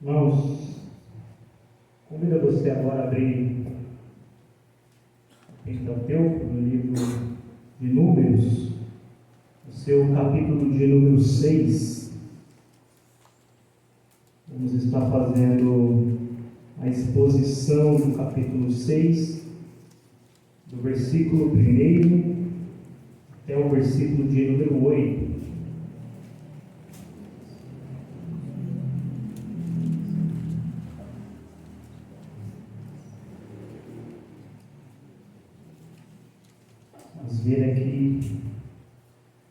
Irmãos, convido você agora a abrir o Pentateuco no livro de Números, o seu capítulo de número 6. Vamos estar fazendo a exposição do capítulo 6, do versículo 1 até o versículo de número 8. Vamos ver aqui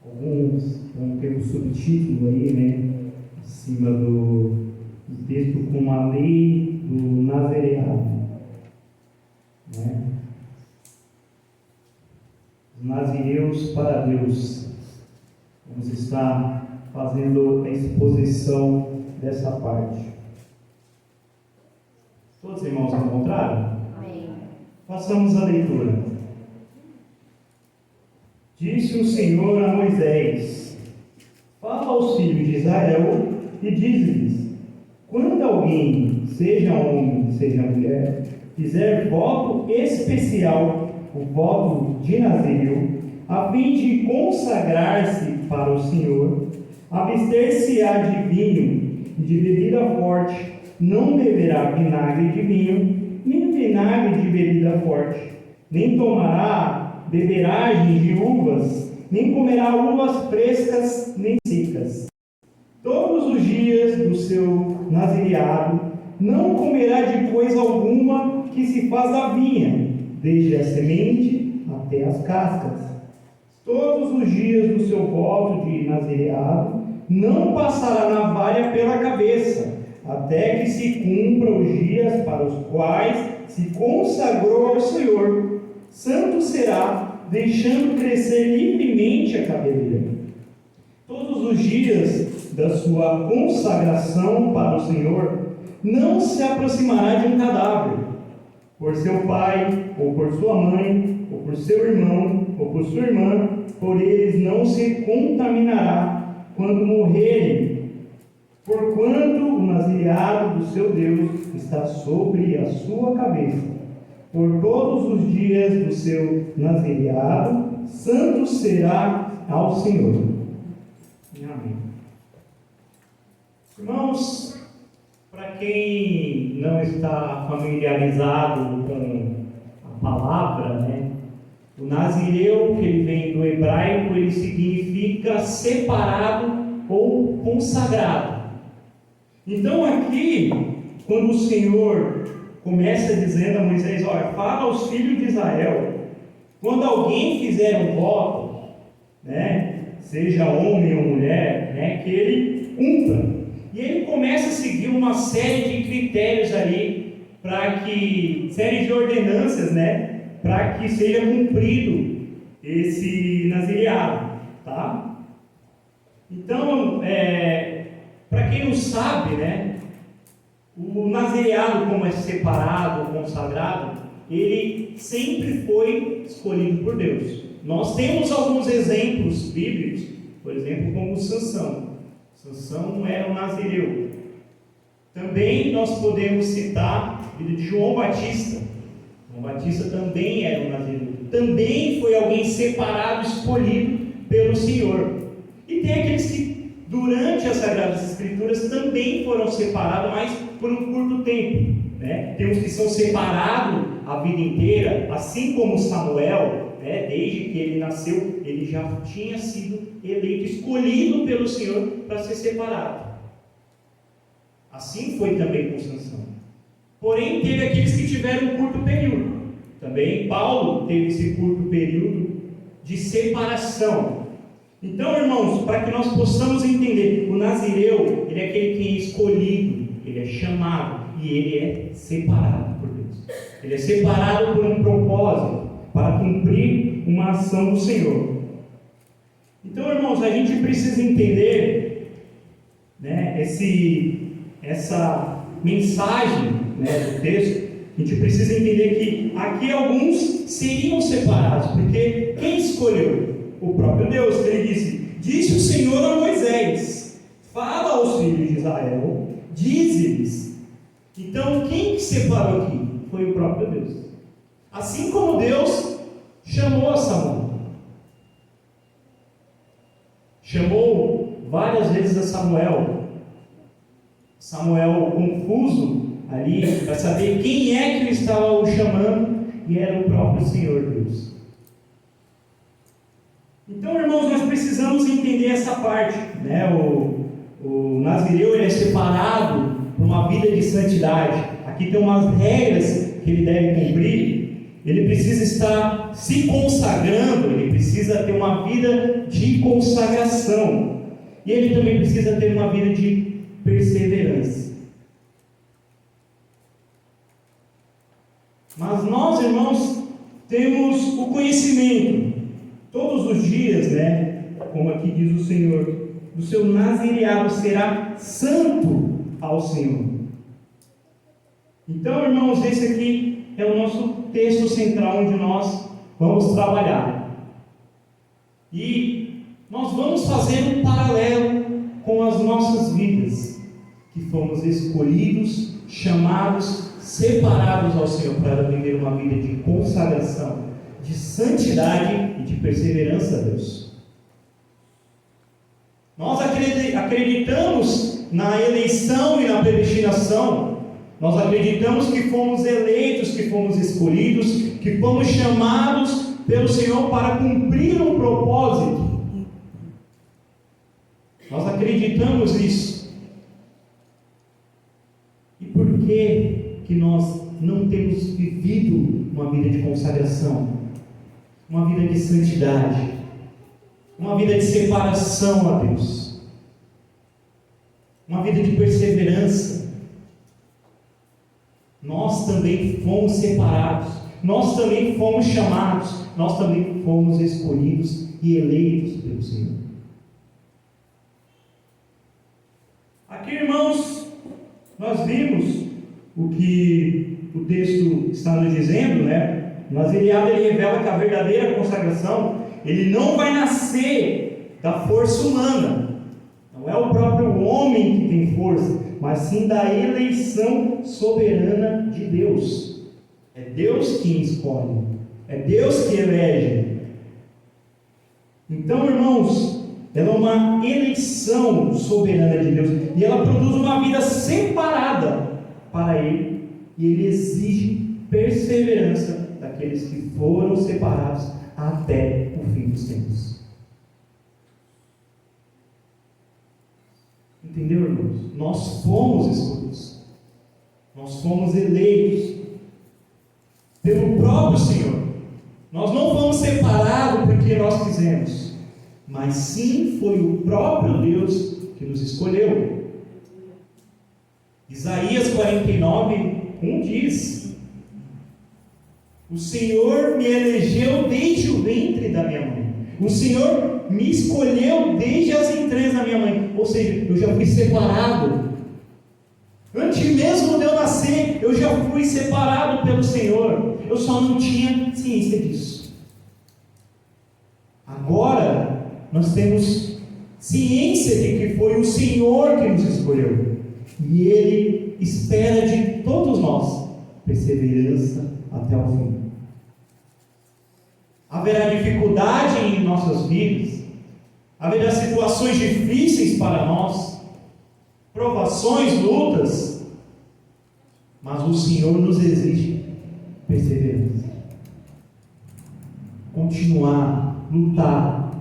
alguns, vamos ter um subtítulo aí, né, acima do texto, com a lei do nazareado, né? Os nazireus para Deus. Vamos estar fazendo a exposição dessa parte. Todos os irmãos encontraram? Amém. Façamos a leitura. Disse o Senhor a Moisés: fala aos filhos de Israel e dize-lhes: quando alguém, seja homem, seja mulher, fizer voto especial, o voto de Nazireu, a fim de consagrar-se para o Senhor, abster-se-á de vinho e de bebida forte, não beberá vinagre de vinho, nem vinagre de bebida forte, nem tomará beberagem de uvas, nem comerá uvas frescas nem secas. Todos os dias do seu nazireado não comerá de coisa alguma que se faz da vinha, desde a semente até as cascas. Todos os dias do seu voto de nazireado não passará navalha pela cabeça, até que se cumpra os dias para os quais se consagrou ao Senhor. Santo será, deixando crescer livremente a cabeleira. Todos os dias da sua consagração para o Senhor, não se aproximará de um cadáver, por seu pai, ou por sua mãe, ou por seu irmão, ou por sua irmã, por eles não se contaminará quando morrerem, porquanto o nazireado do seu Deus está sobre a sua cabeça. Por todos os dias do seu nazireado, santo será ao Senhor. Amém. Irmãos, para quem não está familiarizado com a palavra, né, o nazireu, que ele vem do hebraico, ele significa separado ou consagrado. Então aqui, quando o Senhor começa dizendo a Moisés: olha, fala aos filhos de Israel, quando alguém fizer um voto, né, seja homem ou mulher, né, que ele cumpra. E ele começa a seguir uma série de critérios ali, série de ordenanças, né, para que seja cumprido esse nazireado, tá? Então, para quem não sabe, né, o nazireado, como é separado, consagrado, ele sempre foi escolhido por Deus. Nós temos alguns exemplos bíblicos, por exemplo, como Sansão. Sansão era um nazireu. Também nós podemos citar a vida de João Batista. João Batista também era um nazireu. Também foi alguém separado, escolhido pelo Senhor. E tem aqueles que, durante as Sagradas Escrituras, também foram separados, mas por um curto tempo, né? Tem uns que são separados a vida inteira, assim como Samuel, né? Desde que ele nasceu, ele já tinha sido eleito, escolhido pelo Senhor para ser separado. Assim foi também com Sansão. Porém, teve aqueles que tiveram um curto período. Também Paulo teve esse curto período de separação. Então, irmãos, para que nós possamos entender, o nazireu, ele é aquele que é escolhido, ele é chamado e ele é separado por Deus. Ele é separado por um propósito, para cumprir uma ação do Senhor. Então, irmãos, a gente precisa entender, né, essa mensagem, né, do texto. A gente precisa entender que aqui alguns seriam separados, porque quem escolheu? O próprio Deus. Ele disse o Senhor a Moisés: fala aos filhos de Israel, dize-lhes: separou aqui? Foi o próprio Deus. Assim como Deus chamou a Samuel. Chamou várias vezes a Samuel. Samuel confuso ali, para saber quem é que estava o chamando, e era o próprio Senhor Deus. Então, irmãos, nós precisamos entender essa parte, né? O Nazireu, ele é separado para uma vida de santidade. Aqui tem umas regras que ele deve cumprir. Ele precisa estar se consagrando, ele precisa ter uma vida de consagração, e ele também precisa ter uma vida de perseverança. Mas nós, irmãos, temos o conhecimento todos os dias, né? Como aqui diz o Senhor, o seu nazireado será santo ao Senhor. Então, irmãos, esse aqui é o nosso texto central onde nós vamos trabalhar. E nós vamos fazer um paralelo com as nossas vidas, que fomos escolhidos, chamados, separados ao Senhor para viver uma vida de consagração, de santidade e de perseverança a Deus. Nós acreditamos na eleição e na predestinação. Nós acreditamos que fomos eleitos, que fomos escolhidos, que fomos chamados pelo Senhor para cumprir um propósito. Nós acreditamos nisso. E por que nós não temos vivido uma vida de consagração, uma vida de santidade, uma vida de separação a Deus, uma vida de perseverança? Nós também fomos separados, nós também fomos chamados, nós também fomos escolhidos e eleitos pelo Senhor. Aqui, irmãos, nós vimos o que o texto está nos dizendo, né? O nazireado, ele revela que a verdadeira consagração, ele não vai nascer da força humana. Não é o próprio homem que tem força, mas sim da eleição soberana de Deus. É Deus quem escolhe, é Deus que elege. Então, irmãos, ela é uma eleição soberana de Deus, e ela produz uma vida separada para Ele, e Ele exige perseverança daqueles que foram separados até o fim dos tempos. Entendeu, irmãos? Nós fomos escolhidos, nós fomos eleitos pelo próprio Senhor. Nós não fomos separados porque nós quisemos, mas sim foi o próprio Deus que nos escolheu. Isaías 49:1 diz: o Senhor me elegeu desde o ventre da minha mãe. O Senhor me escolheu desde as entranhas da minha mãe. Ou seja, eu já fui separado. Antes mesmo de eu nascer, eu já fui separado pelo Senhor. Eu só não tinha ciência disso. Agora, nós temos ciência de que foi o Senhor que nos escolheu. E Ele espera de todos nós perseverança até o fim. Haverá dificuldade em nossas vidas, haverá situações difíceis para nós, provações, lutas, mas o Senhor nos exige perseverança, continuar, lutar.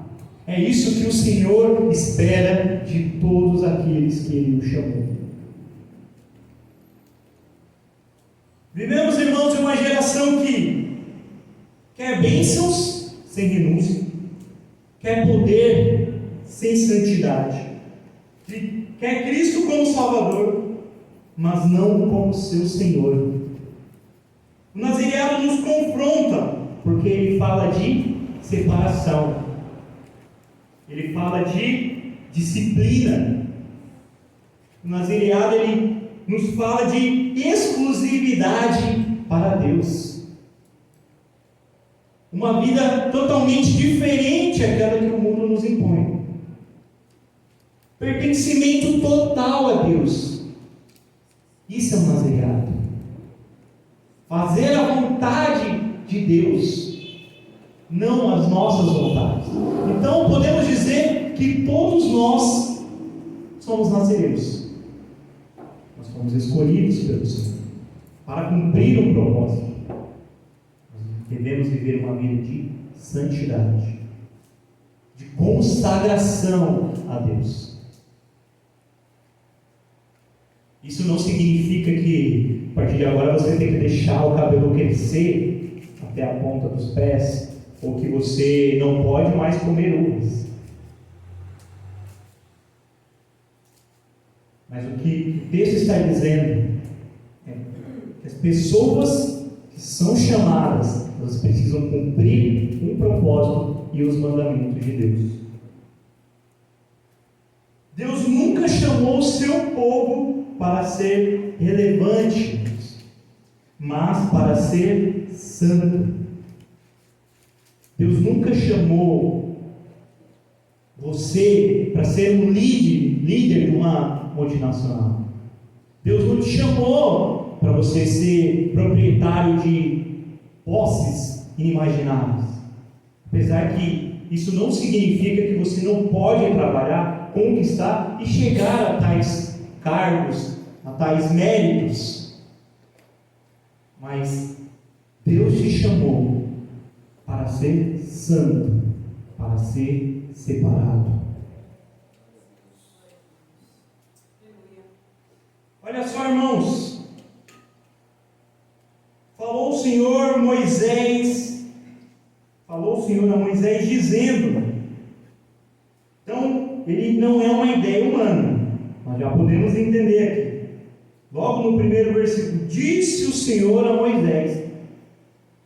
É isso que o Senhor espera de todos aqueles que Ele nos chamou. Vivemos, irmãos, de uma geração que quer bênçãos sem renúncia, quer poder sem santidade, que quer Cristo como Salvador, mas não como seu Senhor. O nazireado nos confronta, porque ele fala de separação, ele fala de disciplina. O nazireado, ele nos fala de exclusividade para Deus. Uma vida totalmente diferente daquela que o mundo nos impõe. Pertencimento total a Deus. Isso é um nazireado. fazer a vontade de Deus, não as nossas vontades. Então podemos dizer que todos nós somos nazarenos. Nós fomos escolhidos pelo Senhor para cumprir um propósito. Nós devemos viver uma vida de santidade, de consagração a Deus. Isso não significa que a partir de agora você tem que deixar o cabelo crescer até a ponta dos pés, ou que você não pode mais comer uvas. Mas o que o texto está dizendo é que as pessoas que são chamadas, elas precisam cumprir um propósito e os mandamentos de Deus. Deus nunca chamou o seu povo para ser relevante, mas para ser santo. Deus nunca chamou você para ser um líder de uma multinacional. Deus não te chamou para você ser proprietário de posses inimagináveis. Apesar que isso não significa que você não pode trabalhar, conquistar e chegar a tais cargos, a tais méritos. Mas Deus te chamou para ser santo, para ser separado. Olha só, irmãos, falou o Senhor a Moisés dizendo, então ele não é uma ideia humana, nós já podemos entender aqui. Logo no primeiro versículo, disse o Senhor a Moisés.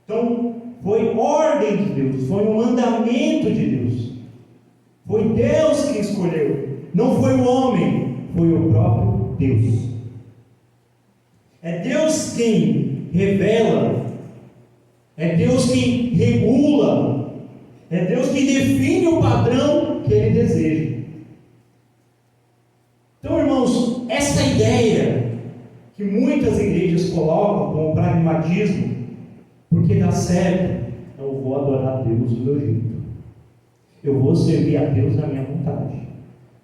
Então foi ordem de Deus, foi um mandamento de Deus, foi Deus quem escolheu, não foi o homem, foi o próprio Deus. É Deus quem revela, é Deus quem regula, é Deus quem define o padrão que Ele deseja. Então, irmãos, essa ideia que muitas igrejas colocam como pragmatismo, porque dá certo, eu vou adorar a Deus do meu jeito, eu vou servir a Deus na minha vontade.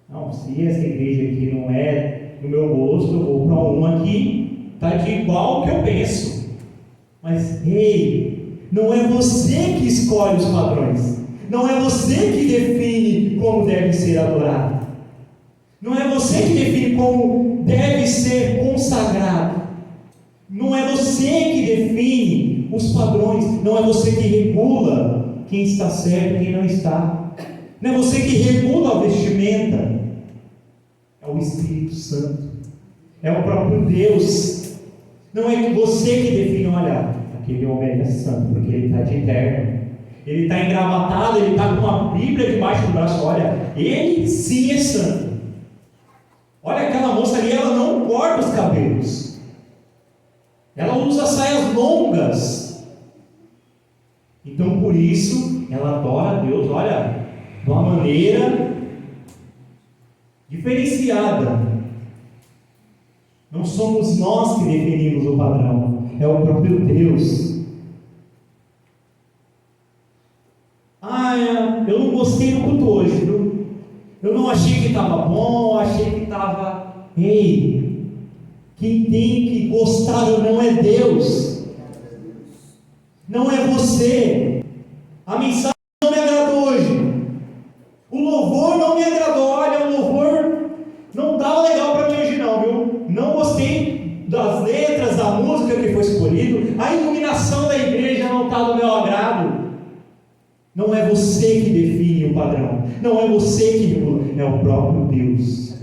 Não, se essa igreja aqui não é do meu gosto, eu vou para uma que está de igual que eu penso. Mas, não é você que escolhe os padrões, não é você que define como deve ser adorado, não é você que define como deve ser consagrado, não é você que define os padrões, não é você que regula quem está certo e quem não está, não é você que regula a vestimenta, é o Espírito Santo, é o próprio Deus. Não é você que define, olha, aquele homem é santo, porque ele está de terno, ele está engravatado, ele está com uma Bíblia debaixo do braço, olha, ele sim é santo. Olha aquela moça ali, ela não corta os cabelos, ela usa saias longas, então por isso ela adora a Deus, olha, de uma maneira diferenciada. Não somos nós que definimos o padrão, é o próprio Deus. Eu não gostei do culto hoje, viu? Eu não achei que estava bom, achei que estava... Ei, quem tem que gostar ou não é Deus, não é você. A mensagem não me agradou hoje, o louvor não me agradou, olha, o louvor não estava legal para mim hoje não, viu? Não gostei das letras, da música que foi escolhido, a iluminação da igreja não está do meu agrado. Não é você que define o padrão, não é você que regula, é o próprio Deus.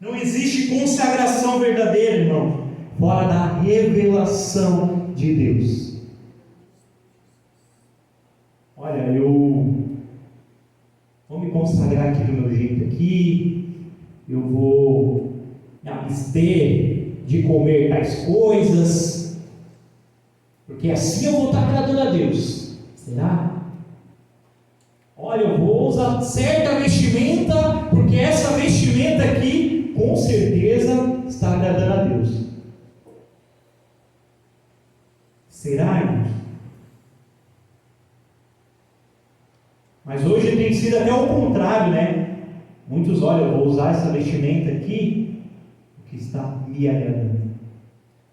Não existe consagração verdadeira, irmão, fora da revelação de Deus. Olha, eu vou me consagrar aqui do meu jeito aqui, eu vou me abster de comer tais coisas, porque assim eu vou estar agradando a Deus. Será? Olha, eu vou usar certa vestimenta, porque essa vestimenta aqui com certeza está agradando a Deus. Será, irmãos? Mas hoje tem sido até o contrário, né? Muitos, olha, eu vou usar essa vestimenta aqui, porque está me agradando.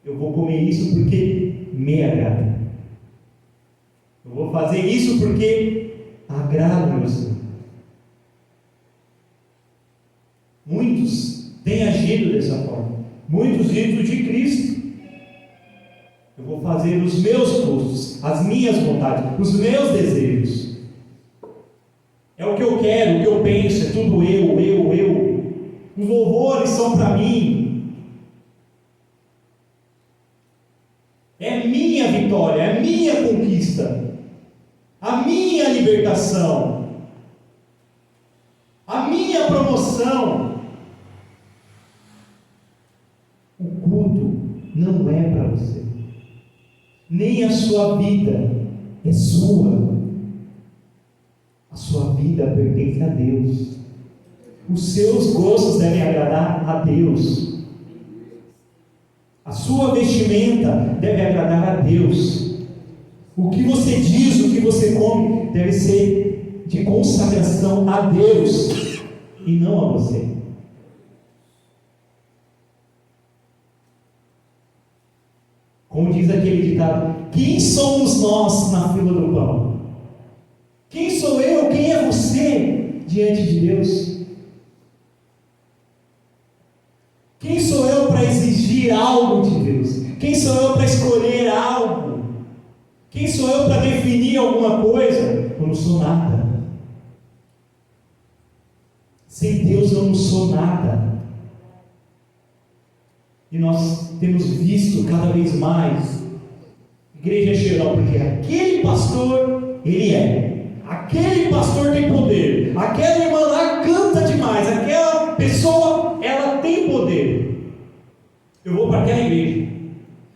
Eu vou comer isso porque me agrada. Eu vou fazer isso porque agrada o meu Senhor. Muitos têm agido dessa forma. Muitos ditos de Cristo. Eu vou fazer os meus gostos, as minhas vontades, os meus desejos. É o que eu quero, o que eu penso, é tudo eu. Os louvores são para mim. É minha vitória, é minha conquista, a minha libertação, a minha promoção. O culto não é para você, nem a sua vida é sua. A sua vida pertence a Deus. Os seus gostos devem agradar a Deus. A sua vestimenta deve agradar a Deus. O que você diz, o que você come, deve ser de consagração a Deus e não a você. Como diz aquele ditado: quem somos nós na fila do pão? Quem sou eu? Quem é você diante de Deus? Quem sou eu para exigir algo de Deus? Quem sou eu para escolher algo? Quem sou eu para definir alguma coisa? Eu não sou nada. Sem Deus eu não sou nada. E nós temos visto cada vez mais igreja cheiral, porque aquele pastor, ele é. Aquele pastor tem poder. Aquela irmã lá canta demais. Aquela pessoa, ela tem poder. Eu vou para aquela igreja.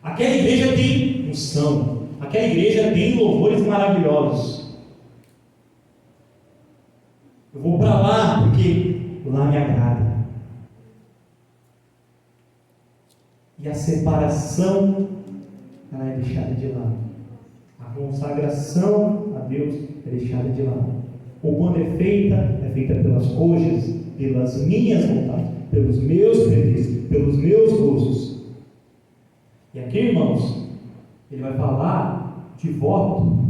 Aquela igreja tem unção. Aquela igreja tem louvores maravilhosos. Eu vou para lá porque lá me agrada. E a separação, ela é deixada de lado. A consagração a Deus é deixada de lado. Ou quando é feita pelas coxas, pelas minhas vontades, pelos meus pretextos, pelos meus gostos. E aqui, irmãos, ele vai falar de voto.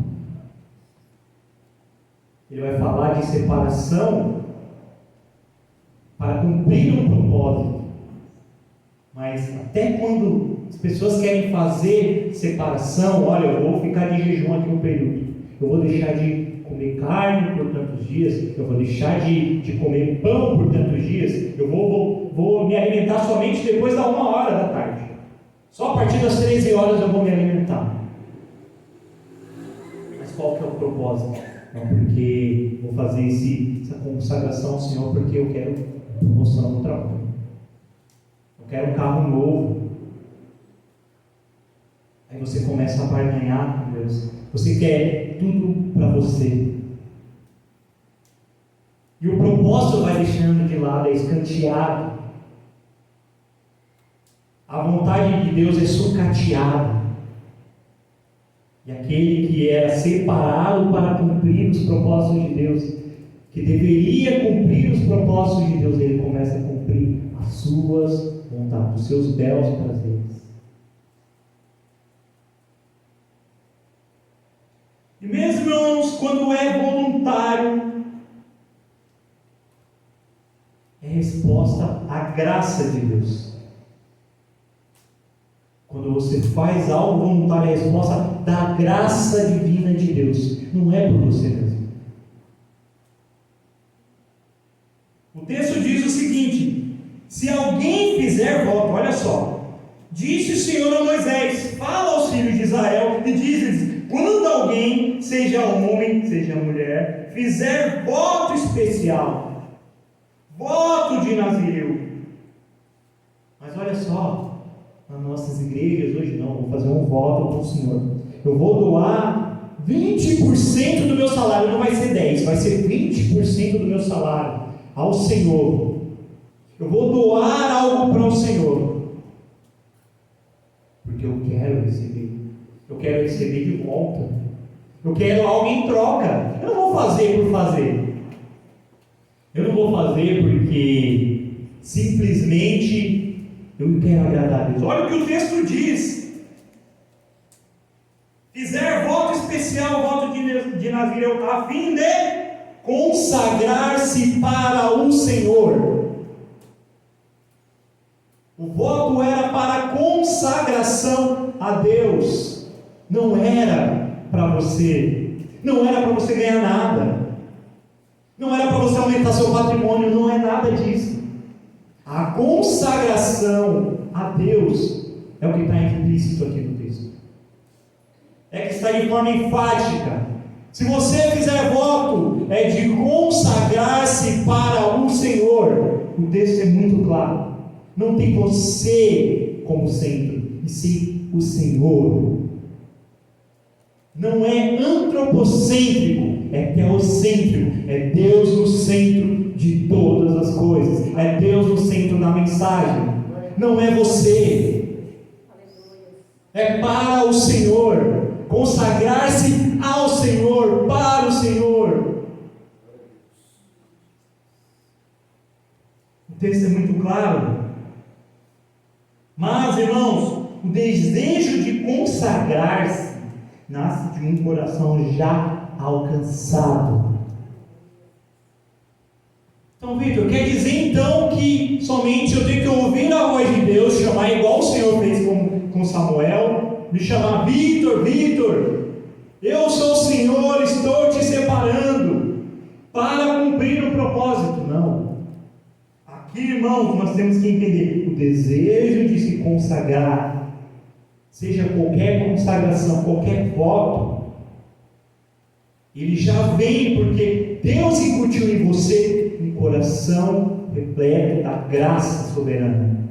Ele vai falar de separação para cumprir um propósito. Mas até quando as pessoas querem fazer separação, olha, eu vou ficar de jejum aqui um período, eu vou deixar de comer carne por tantos dias, eu vou deixar de comer pão por tantos dias, eu vou me alimentar somente depois da 1h da tarde, só a partir das 13 horas eu vou me alimentar. Mas qual que é o propósito? Não, porque vou fazer essa consagração ao Senhor porque eu quero promoção no trabalho. Quero um carro novo. Aí você começa a barganhar com Deus. Você quer tudo para você. E o propósito vai deixando de lado, é escanteado. A vontade de Deus é sucateada. E aquele que era separado para cumprir os propósitos de Deus, que deveria cumprir os propósitos de Deus, ele começa a cumprir as suas vontades, os seus belos prazeres. E mesmo, irmãos, quando é voluntário, é resposta à graça de Deus. Quando você faz algo voluntário, é resposta da graça divina de Deus. Não é por você mesmo. O texto diz o seguinte: se alguém fizer voto, olha só, disse o Senhor a Moisés: fala aos filhos de Israel e diz-lhes: quando alguém, seja homem, seja mulher, fizer voto especial, voto de Nazireu. Mas olha só, nas nossas igrejas hoje não, vou fazer um voto para o Senhor. Eu vou doar 20% do meu salário, não vai ser 10%, vai ser 20% do meu salário ao Senhor. Eu vou doar algo para o Senhor, porque eu quero receber. Eu quero receber de volta. Eu quero algo em troca. Eu não vou fazer por fazer. Eu não vou fazer porque simplesmente eu quero agradar a Deus. Olha o que o texto diz. Fizer voto especial, voto de Nazireu, a fim de consagrar-se para o Senhor. O voto era para consagração a Deus. Não era para você. Não era para você ganhar nada. Não era para você aumentar seu patrimônio. Não é nada disso. A consagração a Deus é o que está implícito aqui no texto. É que está de forma enfática. Se você fizer voto, é de consagrar-se para o Senhor. O texto é muito claro. Não tem você como centro, e sim o Senhor. Não é antropocêntrico, é teocêntrico. É Deus no centro de todas as coisas. É Deus no centro da mensagem. Não é você. É para o Senhor. Consagrar-se ao Senhor, para o Senhor. O texto é muito claro. Mas, irmãos, o desejo de consagrar-se nasce de um coração já alcançado. Então, Vitor, quer dizer então que somente eu tenho que ouvir a voz de Deus, chamar igual o Senhor fez com Samuel, me chamar Vitor, eu sou o Senhor, estou te separando para cumprir o propósito. Não. Aqui, irmãos, nós temos que entender o desejo de se consagrar, seja qualquer consagração, qualquer voto, ele já vem porque Deus incutiu em você um coração repleto da graça soberana.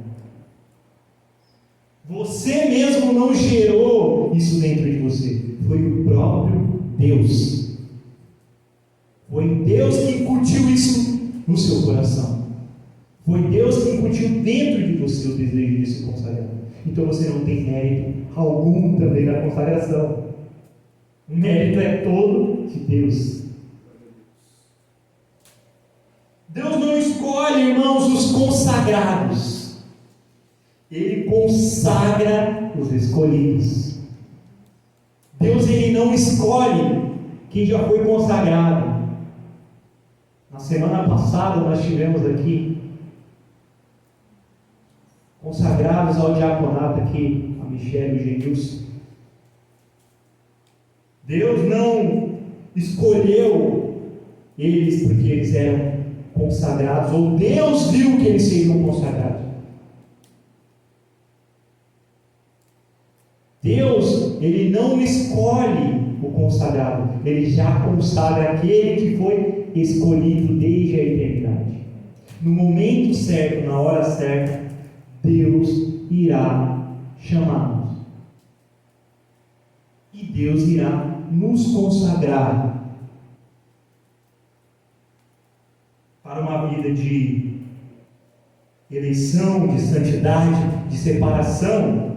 Você mesmo não gerou isso dentro de você, foi o próprio Deus. Foi Deus que incutiu isso no seu coração. Foi Deus que incutiu dentro de você o desejo de se consagrar. Então você não tem mérito algum também na consagração. O mérito é todo de Deus. Deus não escolhe, irmãos, os consagrados. Ele consagra os escolhidos. Deus, ele não escolhe quem já foi consagrado. Na semana passada nós tivemos aqui consagrados ao diaconato aqui, a Michelle e o Genilson. Deus não escolheu eles porque eles eram consagrados, ou Deus viu que eles seriam consagrados. Deus, ele não escolhe o consagrado, ele já consagra aquele que foi escolhido desde a eternidade. No momento certo, na hora certa, Deus irá chamá-los. E Deus irá nos consagrar para uma vida de eleição, de santidade, de separação.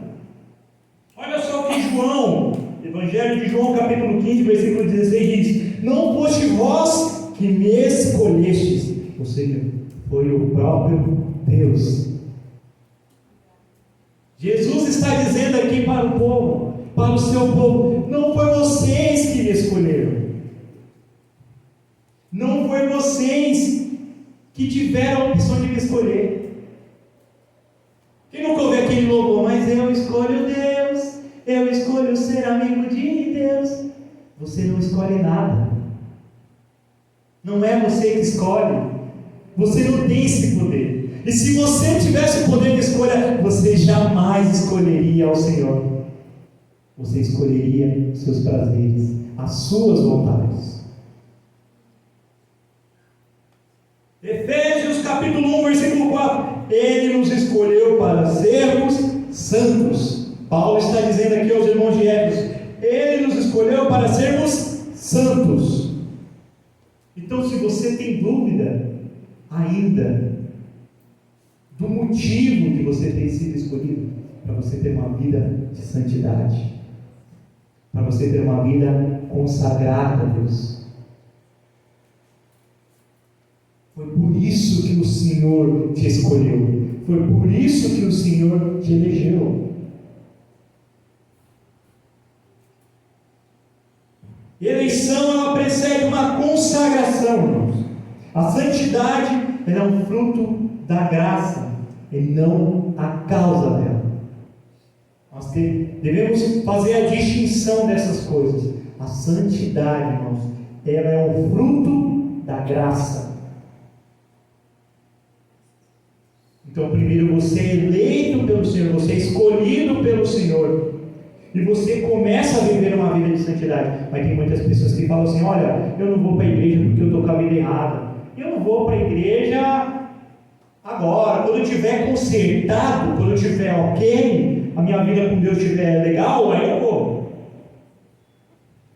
Olha só que João, Evangelho de João, capítulo 15, versículo 16 diz: não foste vós que me escolhestes, ou seja, foi o próprio Deus. Jesus está dizendo aqui para o povo, para o seu povo: não foi vocês que me escolheram, não foi vocês que tiveram a opção de me escolher. Quem nunca ouviu aquele louvor? Mas eu escolho Deus, eu escolho ser amigo de Deus. Você não escolhe nada, não é você que escolhe, você não tem esse poder. E se você tivesse o poder de escolha, você jamais escolheria ao Senhor. Você escolheria os seus prazeres, as suas vontades. Efésios capítulo 1, versículo 4. Ele nos escolheu para sermos santos. Paulo está dizendo aqui aos irmãos de Éfeso: Ele nos escolheu para sermos santos. Então, se você tem dúvida ainda do motivo que você tem sido escolhido, para você ter uma vida de santidade, para você ter uma vida consagrada a Deus. Foi por isso que o Senhor te escolheu, foi por isso que o Senhor te elegeu. Eleição, ela precede uma consagração, irmãos. A santidade, ela é um fruto da graça e não a causa dela. Nós devemos fazer a distinção dessas coisas. A santidade, irmãos, ela é um fruto da graça. Então, primeiro você é eleito pelo Senhor, você é escolhido pelo Senhor, e você começa a viver uma vida de santidade. Mas tem muitas pessoas que falam assim: olha, eu não vou para a igreja porque eu estou com a vida errada. Eu não vou para a igreja agora, quando eu estiver consertado, quando eu estiver ok, a minha vida com Deus estiver legal, aí eu vou.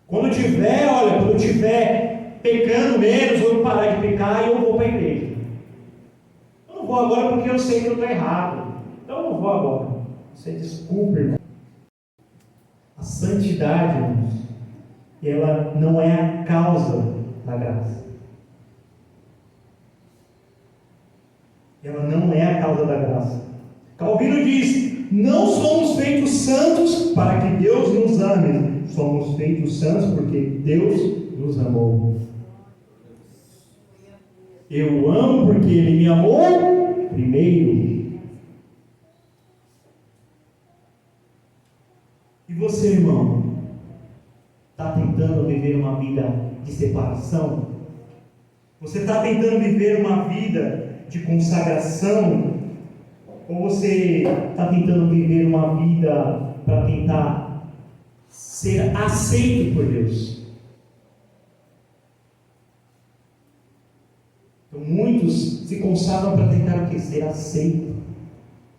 Quando eu estiver pecando menos, vou parar de pecar e eu vou para a igreja. Eu não vou agora porque eu sei que eu estou errado. Então eu não vou agora. Você desculpa, irmão. A santidade, irmãos, ela não é a causa da graça. Ela não é a causa da graça. Calvino diz: não somos feitos santos para que Deus nos ame. Somos feitos santos porque Deus nos amou. Eu amo porque Ele me amou primeiro. E você, irmão, está tentando viver uma vida de separação? Você está tentando viver uma vida de consagração? Ou você está tentando viver uma vida para tentar ser aceito por Deus? Então, muitos se consagram para tentar o quê? Ser aceito.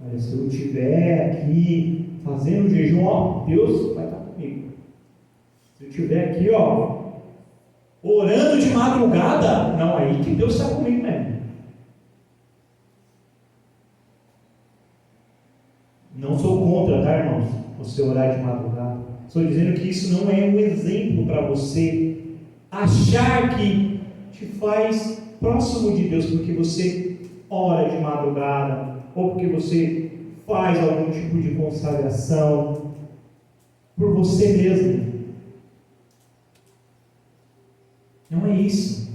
Olha, se eu estiver aqui fazendo jejum, ó, Deus vai estar comigo. Se eu estiver aqui, ó, orando de madrugada, não, aí que Deus está comigo mesmo. Não sou contra, tá, irmãos? Você orar de madrugada. Estou dizendo que isso não é um exemplo para você achar que te faz próximo de Deus porque você ora de madrugada, ou porque você faz algum tipo de consagração por você mesmo. Não é isso.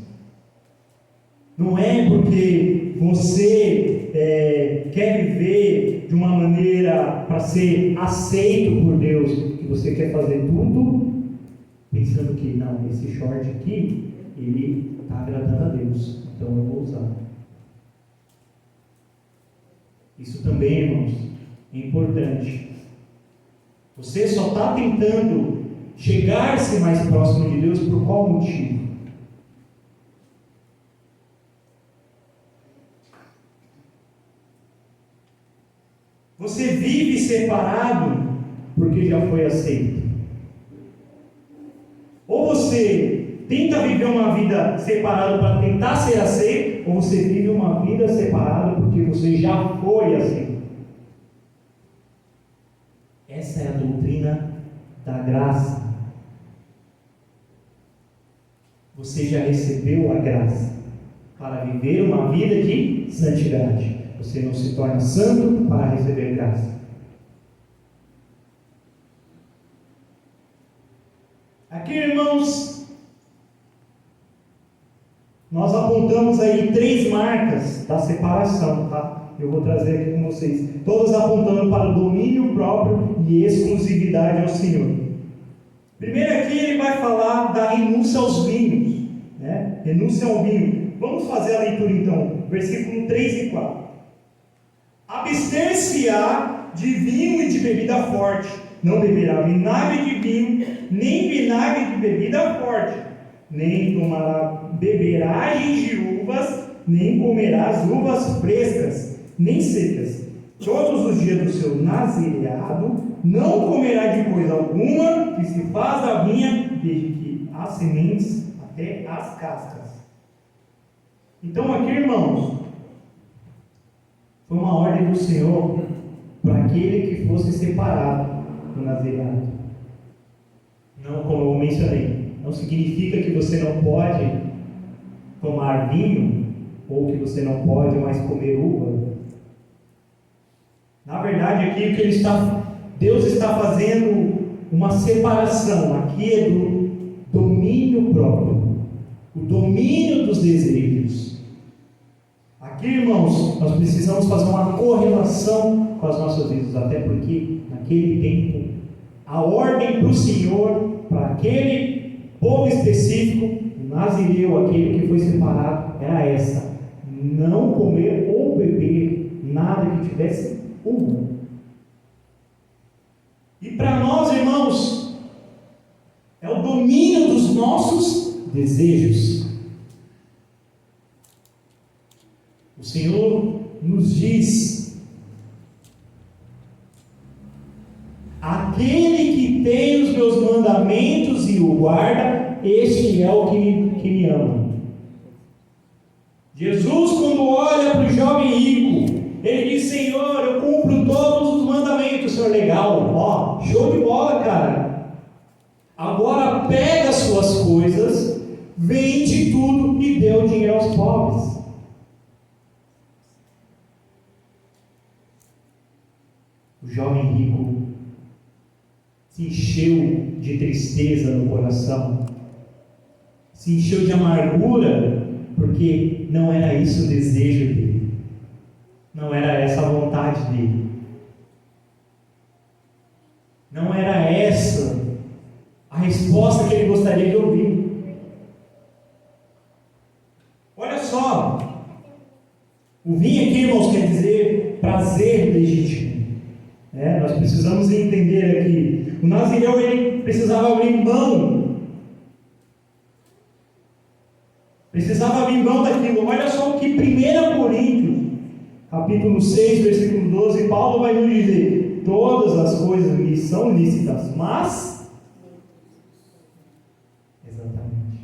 Não é porque você quer viver de uma maneira para ser aceito por Deus que você quer fazer tudo pensando que não, esse short aqui ele está agradando a Deus, então eu vou usar. Isso também, irmãos, é importante. Você só está tentando chegar-se mais próximo de Deus por qual motivo? Você vive separado porque já foi aceito? Ou você tenta viver uma vida separada para tentar ser aceito, ou você vive uma vida separada porque você já foi aceito? Essa é a doutrina da graça. Você já recebeu a graça para viver uma vida de santidade. Você não se torna santo para receber graça. Aqui, irmãos, nós apontamos aí 3 marcas da separação, tá? Eu vou trazer aqui com vocês, todas apontando para o domínio próprio e exclusividade ao Senhor. Primeiro aqui ele vai falar da renúncia aos vinhos, né? Renúncia ao vinho. Vamos fazer a leitura então, versículo 3 e 4. Abster-se-á de vinho e de bebida forte, não beberá vinagre de vinho, nem vinagre de bebida forte, nem tomará beberagem de uvas, nem comerá as uvas frescas, nem secas. Todos os dias do seu nazireado não comerá de coisa alguma que se faz da vinha, desde que as sementes até as cascas. Então aqui, irmãos, Foi uma ordem do Senhor para aquele que fosse separado do nazireado. Não, como eu mencionei, não significa que você não pode tomar vinho ou que você não pode mais comer uva. Na verdade, aqui o que Deus está fazendo uma separação. Aqui é do domínio próprio, o domínio dos desejos. Aqui, irmãos, nós precisamos fazer uma correlação com as nossas vidas, até porque naquele tempo a ordem para o Senhor, para aquele povo específico, o nazireu, aquele que foi separado, era essa: não comer ou beber nada que tivesse uva. E para nós, irmãos, é o domínio dos nossos desejos. O Senhor nos diz: aquele que tem os meus mandamentos e o guarda, este é o que me ama. Jesus, quando olha para o jovem rico, ele diz: Senhor, eu cumpro todos os mandamentos. Senhor, legal, ó, show de bola, cara. Agora pega as suas coisas, vende tudo e dê o dinheiro aos pobres. O jovem rico se encheu de tristeza no coração, se encheu de amargura, porque não era isso o desejo dele, não era essa a vontade dele, não era essa a resposta que ele gostaria de ouvir. Olha só, o vinho aqui, irmãos, quer dizer prazer legítimo. Nós precisamos entender aqui, o nazireu, ele precisava abrir mão daquilo. Olha só o que 1 Coríntios, capítulo 6, versículo 12, Paulo vai nos dizer: todas as coisas me são lícitas, mas exatamente,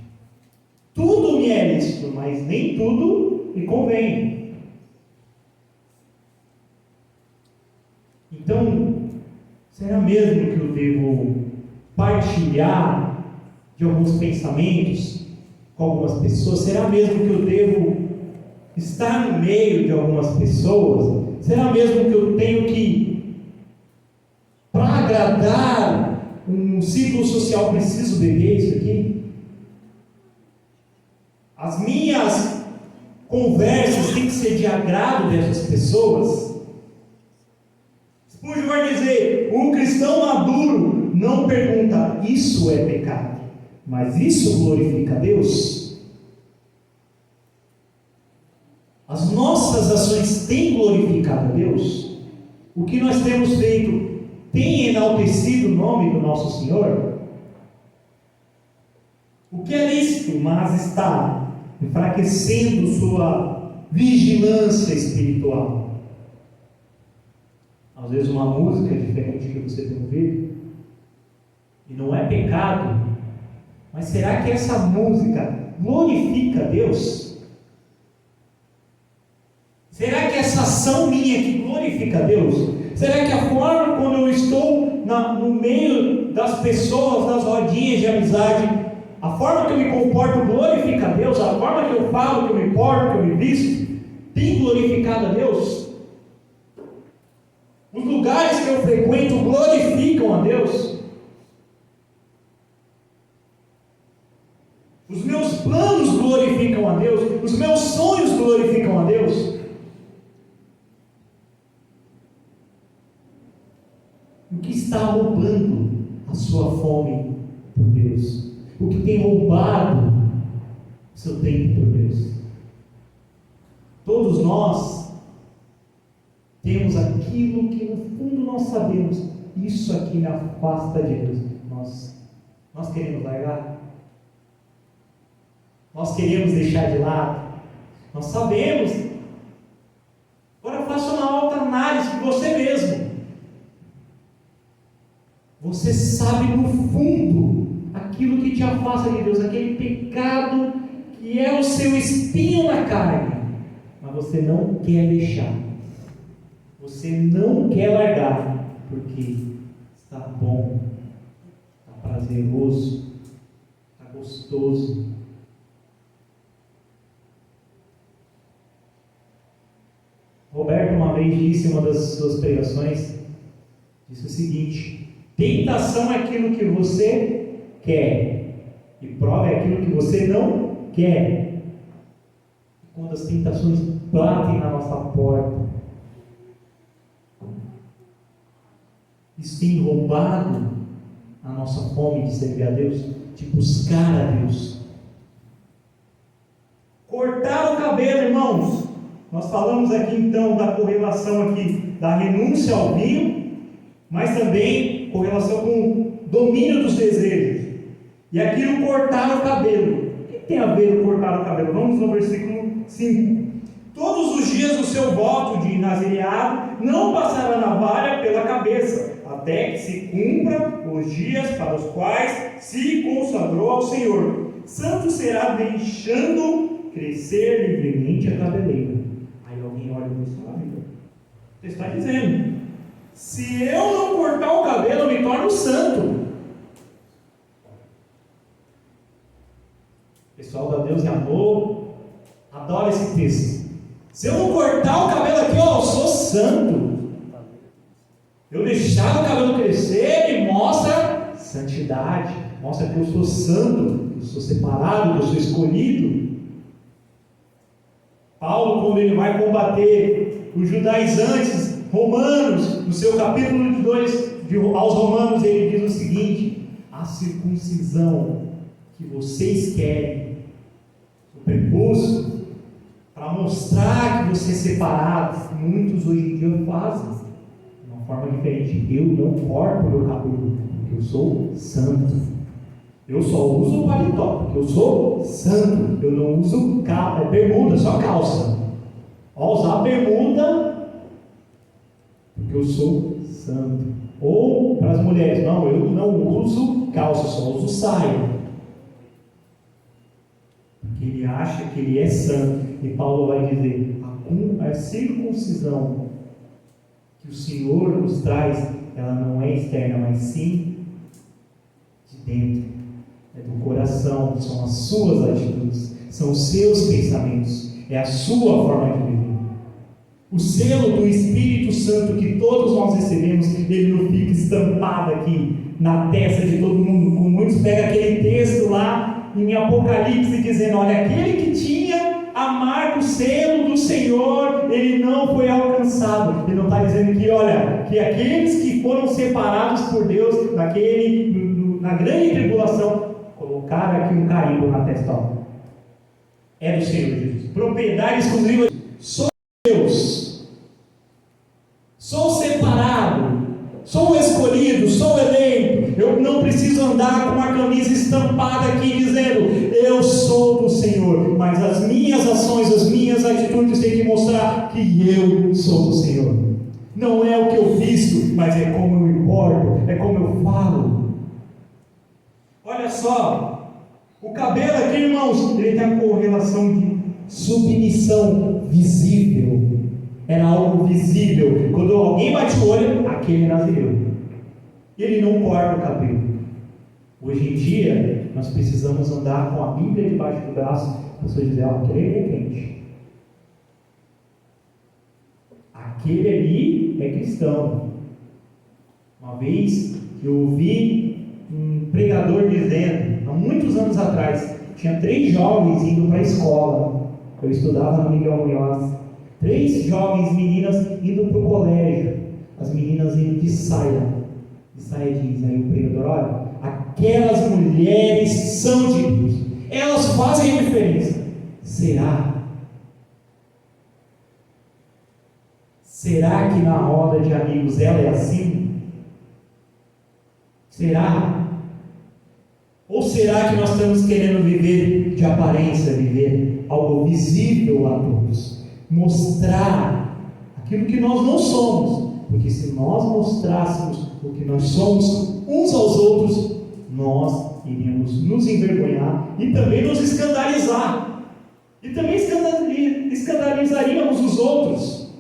tudo me é lícito, mas nem tudo me convém. Então, será mesmo que eu devo partilhar de alguns pensamentos com algumas pessoas? Será mesmo que eu devo estar no meio de algumas pessoas? Será mesmo que eu tenho que, para agradar um círculo social, preciso beber isso aqui? As minhas conversas têm que ser de agrado dessas pessoas? Spurgeon vai dizer: um cristão maduro não pergunta, isso é pecado, mas isso glorifica a Deus? As nossas ações têm glorificado a Deus? O que nós temos feito tem enaltecido o nome do nosso Senhor? O que é lícito, mas está enfraquecendo sua vigilância espiritual? Às vezes uma música diferente que você tem ouvido, e não é pecado, mas será que essa música glorifica a Deus? Será que essa ação minha aqui glorifica a Deus? Será que a forma quando eu estou no meio das pessoas, das rodinhas de amizade, a forma que eu me comporto glorifica a Deus? A forma que eu falo, que eu me porto, que eu me visto, tem glorificado a Deus? Os lugares que eu frequento glorificam a Deus? Os meus planos glorificam a Deus? Os meus sonhos glorificam a Deus? O que está roubando a sua fome por Deus? O que tem roubado o seu tempo por Deus? Todos nós temos aquilo que no fundo nós sabemos: isso aqui me afasta de Deus. Nós queremos largar? Nós queremos deixar de lado? Nós sabemos. Agora faça uma autoanálise de você mesmo. Você sabe no fundo aquilo que te afasta de Deus, aquele pecado que é o seu espinho na carne, mas você não quer deixar. você não quer largar, porque está bom, está prazeroso, está gostoso. Roberto uma vez disse em uma das suas pregações, disse o seguinte: tentação é aquilo que você quer, e prova é aquilo que você não quer. E quando as tentações batem na nossa porta, isso tem roubado a nossa fome de servir a Deus, de buscar a Deus. Cortar o cabelo, irmãos. Nós falamos aqui então da correlação aqui da renúncia ao vinho, mas também correlação com o domínio dos desejos. E aqui o cortar o cabelo. O que tem a ver o cortar o cabelo? Vamos no versículo 5. Todos os dias do seu voto de nazireado não passará navalha pela cabeça, até que se cumpra os dias para os quais se consagrou ao Senhor. Santo será, deixando crescer livremente a cabeleira. Aí alguém olha para isso e fala: você está dizendo, se eu não cortar o cabelo, eu me torno santo. O pessoal da Deus e Amor adora esse texto. Se eu não cortar o cabelo aqui, eu sou santo. Eu deixar o cabelo crescer e mostra santidade, mostra que eu sou santo, que eu sou separado, que eu sou escolhido. Paulo, quando ele vai combater os judaizantes romanos, no seu capítulo 2 aos Romanos, ele diz o seguinte: a circuncisão que vocês querem, o prepúcio, para mostrar que você é separado, muitos hoje em dia fazem de uma forma diferente. Eu não corto o meu cabelo, porque eu sou santo. Eu só uso paletó, porque eu sou santo. Eu não uso bermuda, só calça. Ao usar bermuda, porque eu sou santo. Ou para as mulheres, não, eu não uso calça, só uso saia. Porque ele acha que ele é santo. E Paulo vai dizer: a circuncisão que o Senhor nos traz, ela não é externa, mas sim de dentro. É do coração, são as suas atitudes, são os seus pensamentos, é a sua forma de viver. O selo do Espírito Santo que todos nós recebemos, ele não fica estampado aqui na testa de todo mundo, como muitos pegam aquele texto lá em Apocalipse dizendo: olha, aquele que tinha a marca, o selo do Senhor, ele não foi alcançado. Ele não está dizendo que, olha, que aqueles que foram separados por Deus na grande tribulação, colocaram aqui um carimbo na testa. É do Senhor Jesus, propriedade exclusiva. Sou Deus, sou separado, sou escolhido, sou eleito. Eu não preciso andar com uma camisa estampada aqui dizendo: eu sou do Senhor. Mas as minhas ações, as minhas atitudes têm que mostrar que eu sou do Senhor. Não é o que eu visto, mas é como eu importo, é como eu falo. Olha só, o cabelo aqui, irmãos, ele tem a correlação de submissão visível. Era algo visível. Quando alguém bate o olho, aquele é nazireu. Ele não corta o cabelo. Hoje em dia, nós precisamos andar com a Bíblia debaixo do braço. A pessoa dizer: aquele é crente, aquele ali é cristão. Uma vez eu ouvi um pregador dizendo, há muitos anos atrás, tinha 3 jovens indo para a escola. Eu estudava no Miguel Munhoz. 3 jovens meninas indo para o colégio. As meninas indo de saia jeans. Aí o pregador: olha, aquelas mulheres são de Deus, elas fazem a diferença. Será que na roda de amigos ela é assim? Será? Ou será que nós estamos querendo viver de aparência, viver algo visível a todos? Mostrar aquilo que nós não somos. Porque se nós mostrássemos o que nós somos uns aos outros, nós iríamos nos envergonhar e também nos escandalizar. E também escandalizaríamos os outros.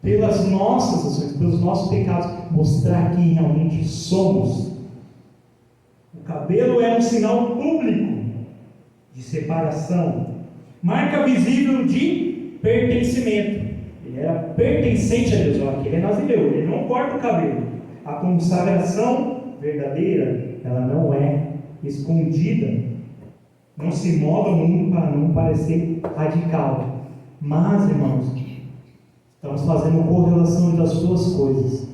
pelas nossas ações, pelos nossos pecados, mostrar quem realmente somos. O cabelo era um sinal público de separação, marca visível de pertencimento. Ele era pertencente a Deus. Olha, aqui ele é nazireu, ele não corta o cabelo. A consagração verdadeira, ela não é escondida. Não se molda o mundo para não parecer radical. Mas, irmãos, estamos fazendo correlação entre as duas coisas.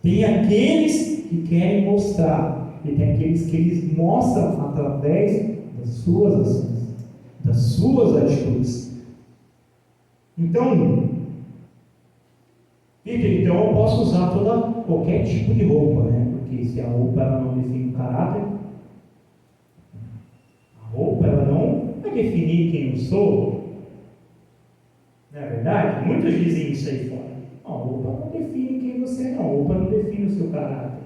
Tem aqueles que querem mostrar, e tem aqueles que eles mostram através das suas ações, das suas atitudes. Então, eu posso usar qualquer tipo de roupa, né? Porque se a roupa ela não define o caráter, a roupa ela não vai definir quem eu sou. Não é verdade? Muitos dizem isso aí fora. Não, a roupa não define quem você é, não. A roupa não define o seu caráter.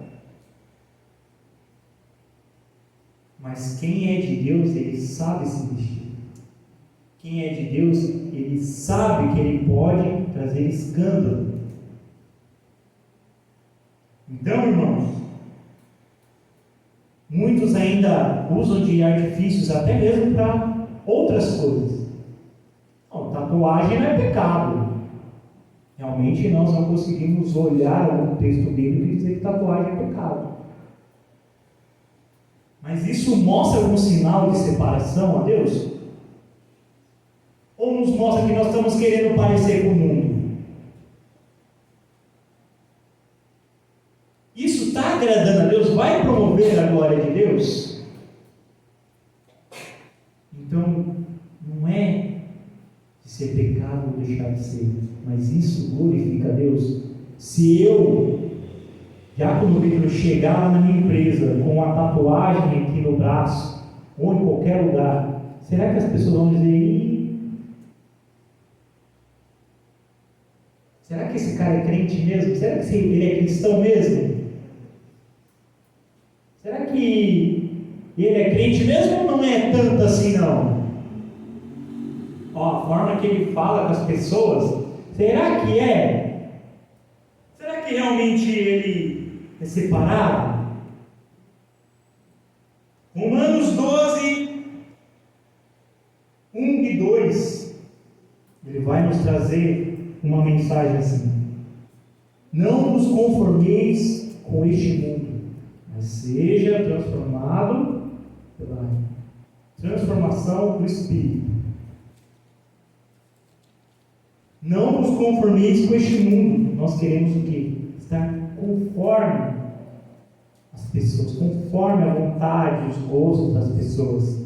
Mas quem é de Deus, ele sabe se vestir. Quem é de Deus, ele sabe que ele pode trazer escândalo. Então, irmãos, muitos ainda usam de artifícios até mesmo para outras coisas. Não, tatuagem não é pecado. Realmente nós não conseguimos olhar algum texto bíblico e dizer que tatuagem é pecado. Mas isso mostra algum sinal de separação a Deus? Ou nos mostra que nós estamos querendo parecer com o mundo? Isso está agradando a Deus? Vai promover a glória de Deus? Então, não é de ser pecado ou deixar de ser, mas isso glorifica a Deus. Se eu, Diácono Vitor, chegar na minha empresa com uma tatuagem aqui no braço, ou em qualquer lugar, será que as pessoas vão dizer: será que esse cara é crente mesmo? Será que ele é cristão mesmo? Será que ele é crente mesmo ou não é tanto assim não? Ó, a forma que ele fala com as pessoas, será que é? Será que realmente ele é separado? Romanos 12, 1 e 2, ele vai nos trazer uma mensagem assim: não vos conformeis com este mundo, mas seja transformado pela transformação do Espírito. Não vos conformeis com este mundo. Nós queremos o quê? Estar conforme as pessoas, conforme a vontade, os gostos das pessoas.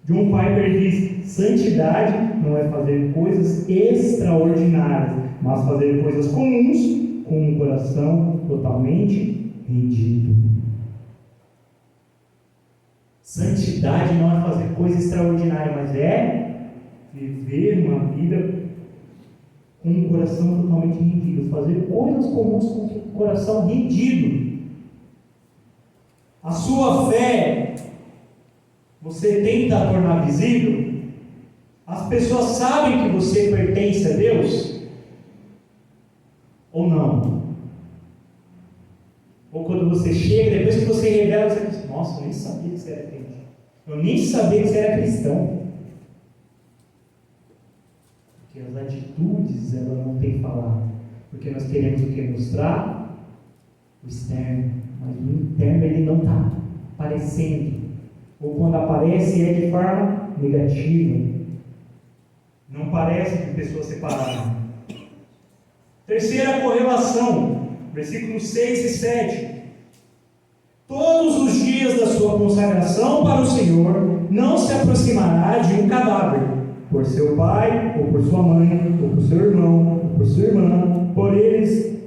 John Piper diz: santidade não é fazer coisas extraordinárias, mas fazer coisas comuns com um coração totalmente rendido. Santidade não é fazer coisa extraordinária, mas é viver uma vida com um coração totalmente rendido, fazer coisas comuns com um coração rendido. A sua fé, você tenta tornar visível? As pessoas sabem que você pertence a Deus? Ou não? Ou quando você chega, depois que você revela, você diz: nossa, eu nem sabia que você era crente. Eu nem sabia que você era cristão. Porque as atitudes, ela não tem falado. Porque nós queremos o que? Mostrar o externo. Mas o interno ele não está aparecendo. Ou quando aparece é de forma negativa. Não parece de pessoa separada. Terceira correlação, versículos 6 e 7. Todos os dias da sua consagração para o Senhor não se aproximará de um cadáver, por seu pai, ou por sua mãe, ou por seu irmão, ou por sua irmã, por eles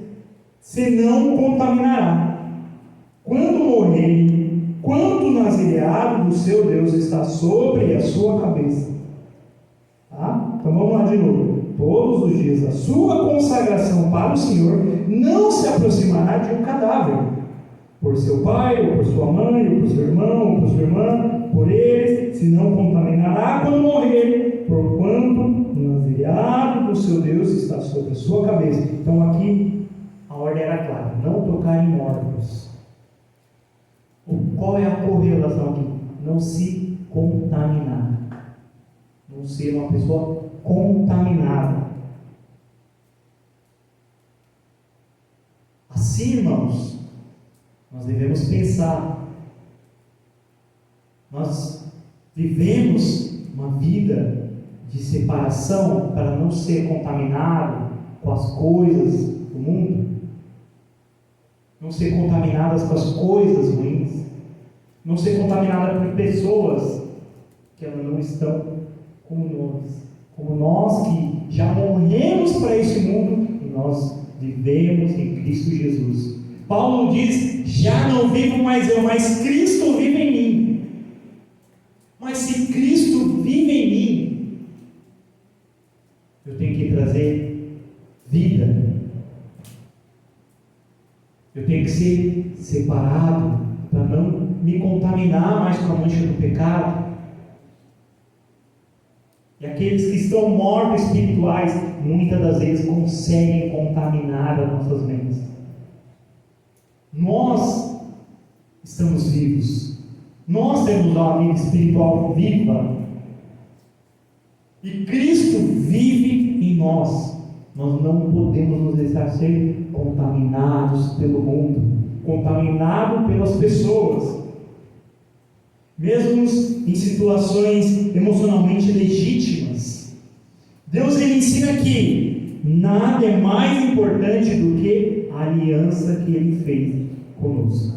se não contaminará. Quando morrer, quanto nazireado do seu Deus está sobre a sua cabeça. Tá? Então vamos lá de novo. Todos os dias da sua consagração para o Senhor não se aproximará de um cadáver, por seu pai, ou por sua mãe, ou por seu irmão, ou por sua irmã, por eles se não contaminará quando morrer, porquanto o nazireado do do seu Deus está sobre a sua cabeça. Então aqui a ordem era clara: não tocar em mortos. Qual é a correlação aqui? Não se contaminar. Não ser uma pessoa contaminada. Assim, irmãos, nós devemos pensar. Nós vivemos uma vida de separação para não ser contaminado com as coisas do mundo, não ser contaminadas com as coisas ruins, não ser contaminada por pessoas que elas não estão como nós que já morremos para esse mundo e nós vivemos em Cristo Jesus. Paulo diz: já não vivo mais eu, mas Cristo vive em mim. Mas se Cristo vive em mim, eu tenho que trazer vida. Eu tenho que ser separado para não me contaminar mais com a mancha do pecado. E aqueles que estão mortos espirituais, muitas das vezes conseguem contaminar as nossas mentes. Nós estamos vivos. Nós temos uma vida espiritual viva. E Cristo vive em nós. Nós não podemos nos deixar ser contaminados pelo mundo, contaminados pelas pessoas. Mesmo em situações emocionalmente legítimas. Deus ele ensina que nada é mais importante do que a aliança que Ele fez conosco.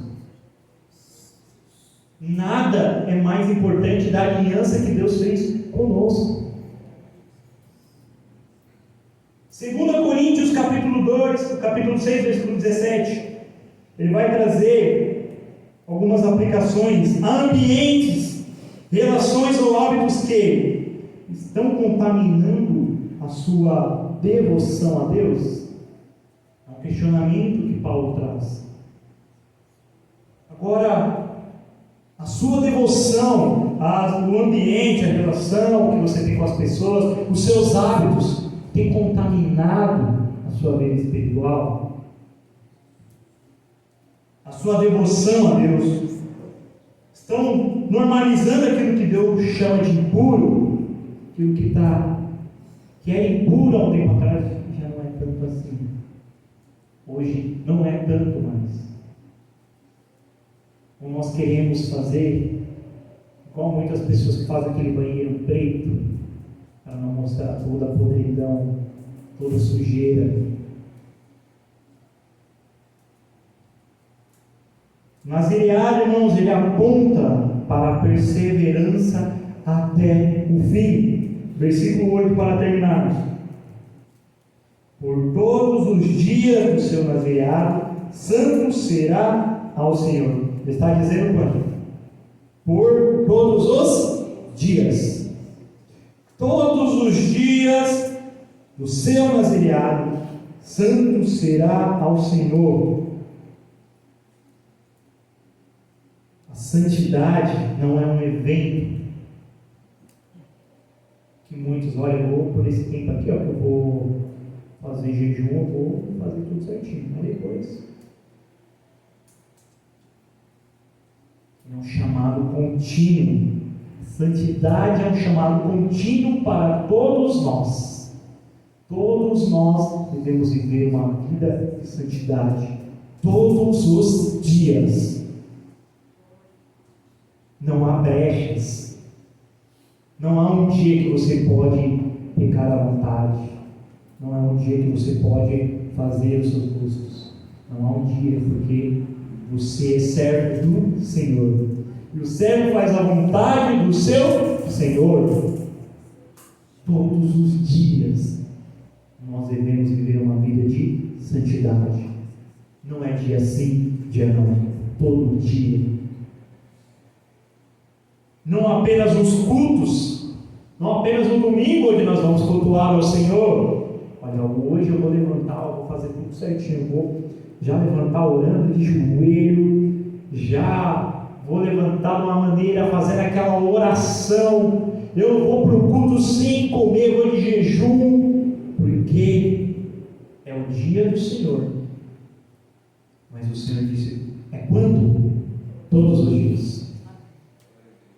Nada é mais importante da aliança que Deus fez conosco. 2 Coríntios capítulo 2, capítulo 6, versículo 17. Ele vai trazer algumas aplicações a ambientes, relações ou hábitos que estão contaminando a sua devoção a Deus. É um questionamento que Paulo traz. Agora, a sua devoção ao ambiente, a relação que você tem com as pessoas, os seus hábitos, tem contaminado a sua vida espiritual? A sua devoção a Deus estão normalizando aquilo que Deus chama de impuro, aquilo que era impuro há um tempo atrás, já não é tanto assim. Hoje não é tanto mais. Como nós queremos fazer, igual muitas pessoas que fazem aquele banheiro preto, para não mostrar toda a podridão, toda a sujeira. Nazireado, irmãos, ele aponta para a perseverança até o fim. Versículo 8 para terminarmos. Por todos os dias do seu nazireado, santo será ao Senhor. Ele está dizendo quando? Por todos os dias. Todos os dias do seu nazireado, santo será ao Senhor. A santidade não é um evento que muitos olham: eu vou por esse tempo aqui, ó, que eu vou fazer jejum, eu vou fazer tudo certinho, mas depois é um chamado contínuo. Santidade é um chamado contínuo para todos nós. Todos nós devemos viver uma vida de santidade todos os dias. Não há brechas. Não há um dia que você pode pecar à vontade. Não há um dia que você pode fazer os seus gostos. Não há um dia, porque você é servo do Senhor. E o servo faz a vontade do seu Senhor. Todos os dias nós devemos viver uma vida de santidade. Não é dia sim, dia não. Todo dia. Não apenas nos cultos, não apenas no domingo onde nós vamos cultuar ao Senhor. Olha, hoje eu vou levantar, eu vou fazer tudo certinho, eu vou já levantar orando de joelho, já vou levantar de uma maneira, fazer aquela oração. Eu vou para o culto sem comer, vou de jejum, porque dia do Senhor. Mas o Senhor disse: é quando? Todos os dias.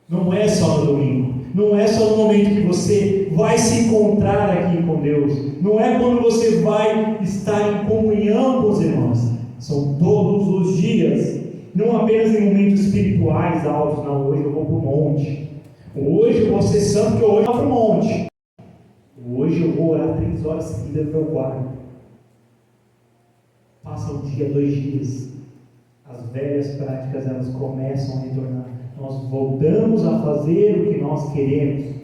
Não é só no domingo. Não é só no momento que você vai se encontrar aqui com Deus. Não é quando você vai estar em comunhão com os irmãos. São todos os dias. Não apenas em momentos espirituais altos. Não, hoje eu vou para o monte. Hoje eu vou ser santo, porque hoje eu vou para o monte. Hoje eu vou orar 3 horas seguidas no meu quarto. Passa um dia, 2 dias. As velhas práticas, elas começam a retornar. Nós voltamos a fazer o que nós queremos.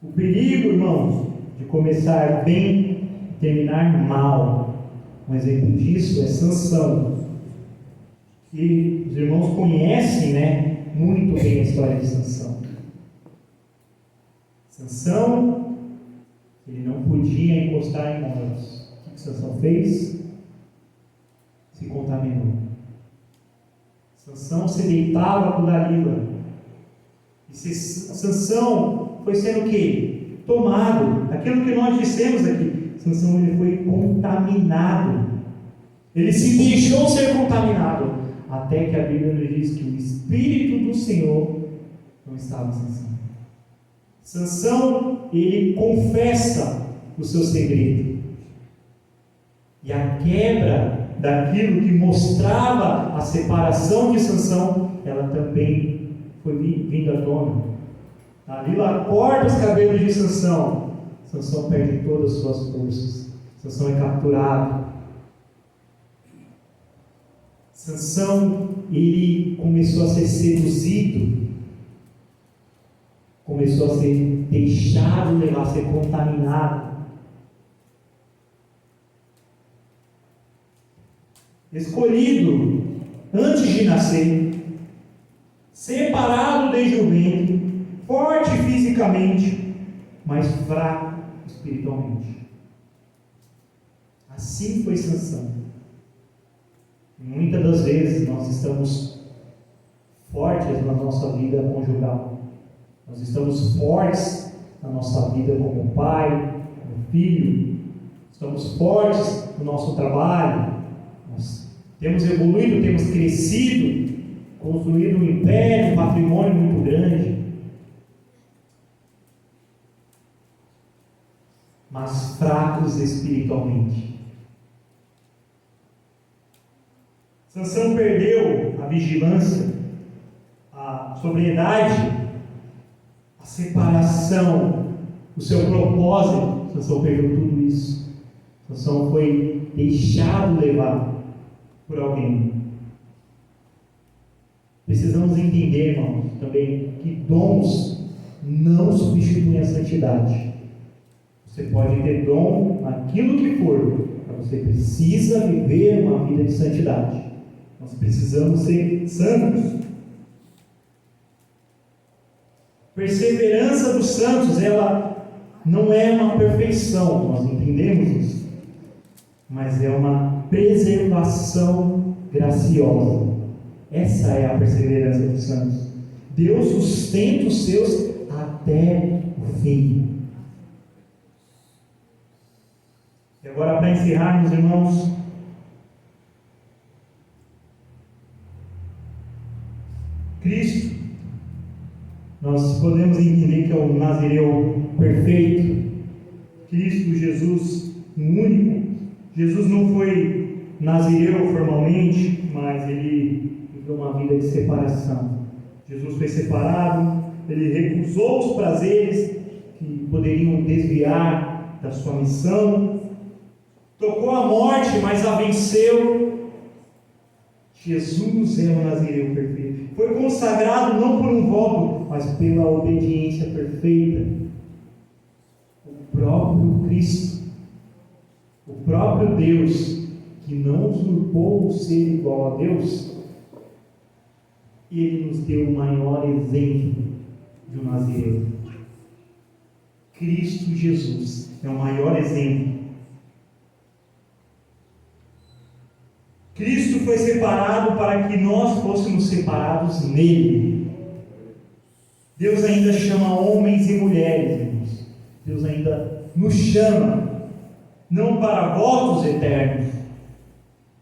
O perigo, irmãos, de começar bem e terminar mal. Um exemplo disso é Sansão. E os irmãos conhecem, muito bem a história de Sansão. Sansão, ele não podia encostar em mortos. O que Sansão fez? Se contaminou. Sansão se deitava com Dalila. E Sansão foi sendo o quê? Tomado. Aquilo que nós dissemos aqui. Sansão, ele foi contaminado. Ele se deixou ser contaminado. Até que a Bíblia nos diz que o Espírito do Senhor não estava em Sansão. Sansão, ele confessa o seu segredo. E a quebra daquilo que mostrava a separação de Sansão, ela também foi vindo à tona. Dalila corta os cabelos de Sansão. Sansão perde todas as suas forças. Sansão é capturado. Sansão, ele começou a ser seduzido. Começou a ser deixado levar, a ser contaminado. Escolhido antes de nascer, separado desde o ventre, forte fisicamente, mas fraco espiritualmente. Assim foi Sansão. Muitas das vezes nós estamos fortes na nossa vida conjugal. Nós estamos fortes na nossa vida como pai, como filho. Estamos fortes no nosso trabalho. Nós temos evoluído, temos crescido, construído um império, um patrimônio muito grande. Mas fracos espiritualmente. Sansão perdeu a vigilância, a sobriedade, a separação, o seu propósito. Sansão perdeu tudo isso. Sansão foi deixado levar por alguém. Precisamos entender, irmãos, também que dons não substituem a santidade. Você pode ter dom naquilo que for, mas você precisa viver uma vida de santidade. Nós precisamos ser santos. Perseverança dos santos, ela não é uma perfeição, nós entendemos isso, mas é uma preservação graciosa. Essa é a perseverança dos santos. Deus sustenta os seus até o fim. E agora, para encerrarmos, irmãos, Cristo, nós podemos entender que é o Nazireu perfeito. Cristo, Jesus, o único. Jesus não foi Nazireu formalmente, mas ele viveu uma vida de separação. Jesus foi separado, ele recusou os prazeres que poderiam desviar da sua missão, tocou a morte, mas a venceu. Jesus é o Nazireu perfeito. Foi consagrado não por um voto, mas pela obediência perfeita. O próprio Cristo, o próprio Deus, que não usurpou o ser igual a Deus, ele nos deu o maior exemplo de um Nazireu. Cristo Jesus é o maior exemplo. Cristo foi separado para que nós fôssemos separados nele. Deus ainda chama homens e mulheres, irmãos, Deus ainda nos chama, não para votos eternos,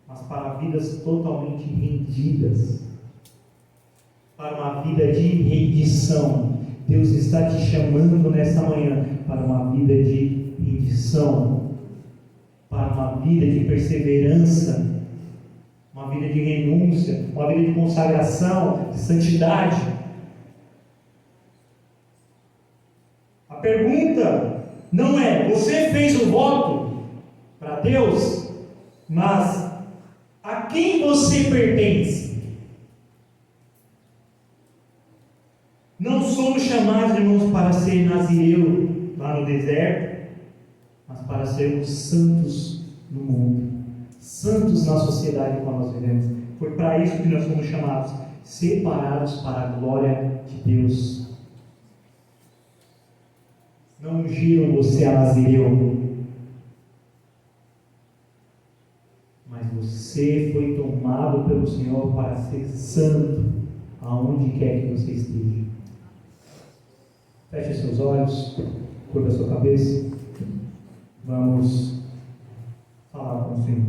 mas para vidas totalmente rendidas, para uma vida de rendição. Deus está te chamando nessa manhã para uma vida de rendição, para uma vida de perseverança, uma vida de renúncia, uma vida de consagração, de santidade. A pergunta não é: você fez o voto para Deus, mas a quem você pertence? Não somos chamados, irmãos, para ser nazireu lá no deserto, mas para sermos santos no mundo, santos na sociedade como nós vivemos. Foi para isso que nós fomos chamados, separados para a glória de Deus. Não ungiram você a nazireu, mas você foi tomado pelo Senhor para ser santo aonde quer que você esteja. Feche seus olhos, curva a sua cabeça. Vamos falar com o Senhor.